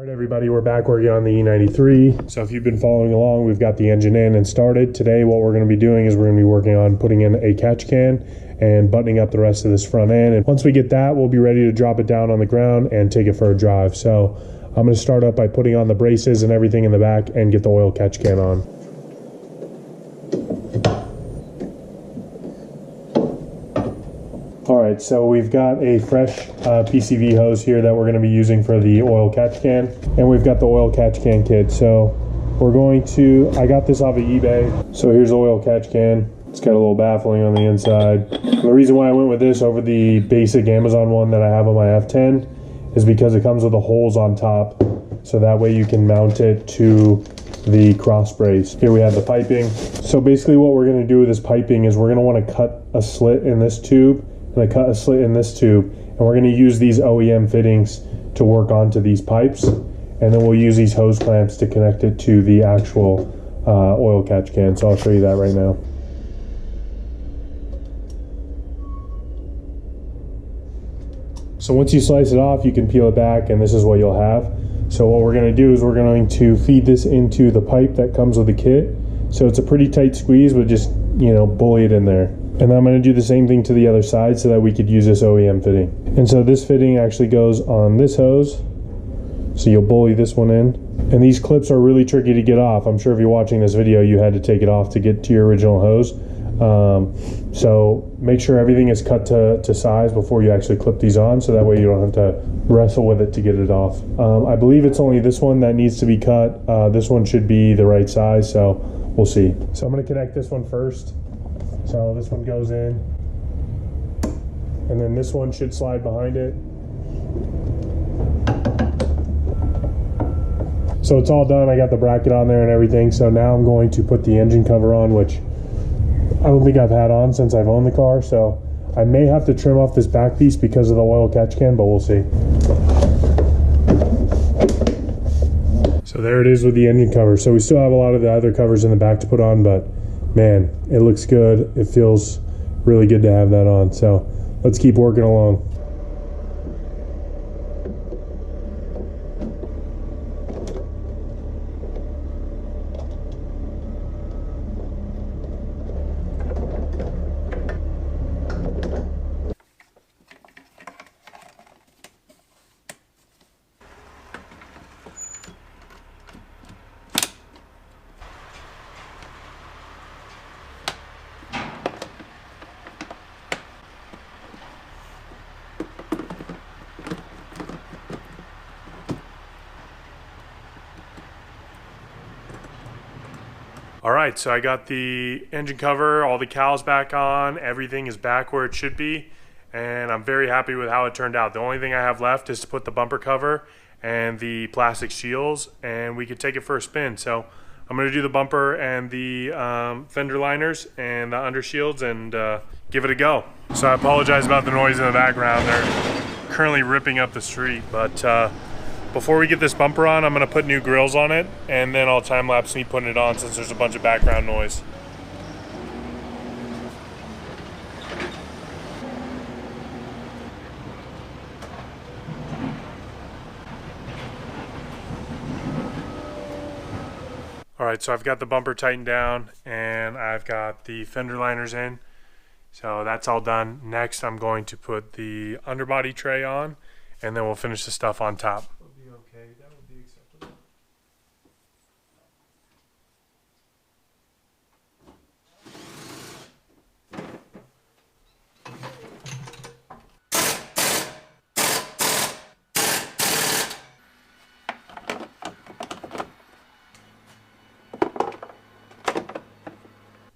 All right, everybody, we're back working on the E93. So if you've been following along, we've got the engine in and started. Today, what we're going to be doing is we're going to be working on putting in a catch can and buttoning up the rest of this front end. And once we get that, we'll be ready to drop it down on the ground and take it for a drive. So I'm going to start up by putting on the braces and everything in the back and get the oil catch can on. All right, so we've got a fresh PCV hose here that we're going to be using for the oil catch can, and we've got the oil catch can kit. So we're going to, I got this off of eBay. So here's the oil catch can. It's got a little baffling on the inside. And the reason why I went with this over the basic Amazon one that I have on my F10 is because it comes with the holes on top, so that way you can mount it to the cross brace. Here we have the piping. So basically what we're going to do with this piping is we're going to want to cut a slit in this tube and I cut a slit in this tube, and we're going to use these OEM fittings to work onto these pipes, and then we'll use these hose clamps to connect it to the actual oil catch can. So I'll show you that right now. So once you slice it off, you can peel it back, and this is what you'll have. So what we're going to do is we're going to feed this into the pipe that comes with the kit. So it's a pretty tight squeeze, but just, you know, bully it in there. And then I'm going to do the same thing to the other side so that we could use this OEM fitting. And so this fitting actually goes on this hose. So you'll bully this one in. And these clips are really tricky to get off. I'm sure if you're watching this video, you had to take it off to get to your original hose. So make sure everything is cut to size before you actually clip these on, so that way you don't have to wrestle with it to get it off. I believe it's only this one that needs to be cut. This one should be the right size, so we'll see. So I'm going to connect this one first. So this one goes in, and then this one should slide behind it. So it's all done. I got the bracket on there and everything. So now I'm going to put the engine cover on, which I don't think I've had on since I've owned the car. So I may have to trim off this back piece because of the oil catch can, but we'll see. So there it is with the engine cover. So we still have a lot of the other covers in the back to put on, but man, it looks good. It feels really good to have that on. So let's keep working along. All right, so I got the engine cover, all the cowls back on, everything is back where it should be, and I'm very happy with how it turned out. The only thing I have left is to put the bumper cover and the plastic shields, and we could take it for a spin. So I'm gonna do the bumper and the fender liners and the under shields and give it a go. So I apologize about the noise in the background. They're currently ripping up the street, but before we get this bumper on, I'm going to put new grills on it, and then I'll time-lapse me putting it on since there's a bunch of background noise. All right, so I've got the bumper tightened down, and I've got the fender liners in. So that's all done. Next, I'm going to put the underbody tray on, and then we'll finish the stuff on top. Okay, that would be acceptable.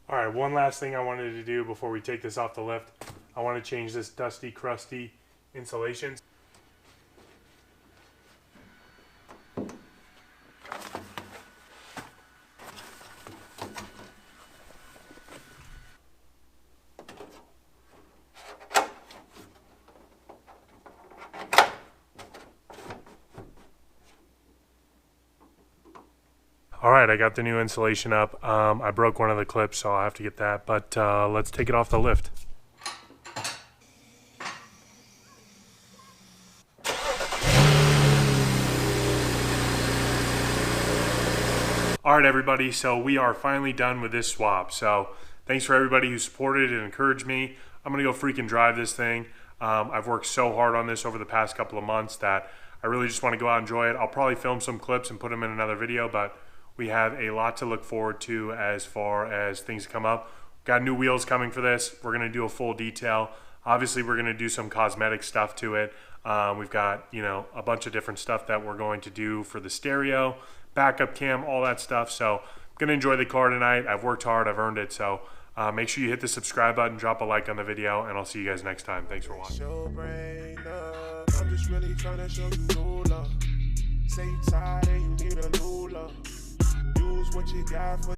All right, one last thing I wanted to do before we take this off the lift. I want to change this dusty, crusty insulation. All right, I got the new insulation up. I broke one of the clips, so I'll have to get that, but let's take it off the lift. All right, everybody, so we are finally done with this swap. So thanks for everybody who supported and encouraged me. I'm gonna go freaking drive this thing. I've worked so hard on this over the past couple of months that I really just wanna go out and enjoy it. I'll probably film some clips and put them in another video, but we have a lot to look forward to as far as things come up. Got new wheels coming for this. We're gonna do a full detail. Obviously, we're gonna do some cosmetic stuff to it. We've got, you know, a bunch of different stuff that we're going to do for the stereo, backup cam, all that stuff. So I'm gonna enjoy the car tonight. I've worked hard, I've earned it. So make sure you hit the subscribe button, drop a like on the video, and I'll see you guys next time. Thanks for watching. I'm just really trying to show you love. Say you tired and you need a new love. Use what you got for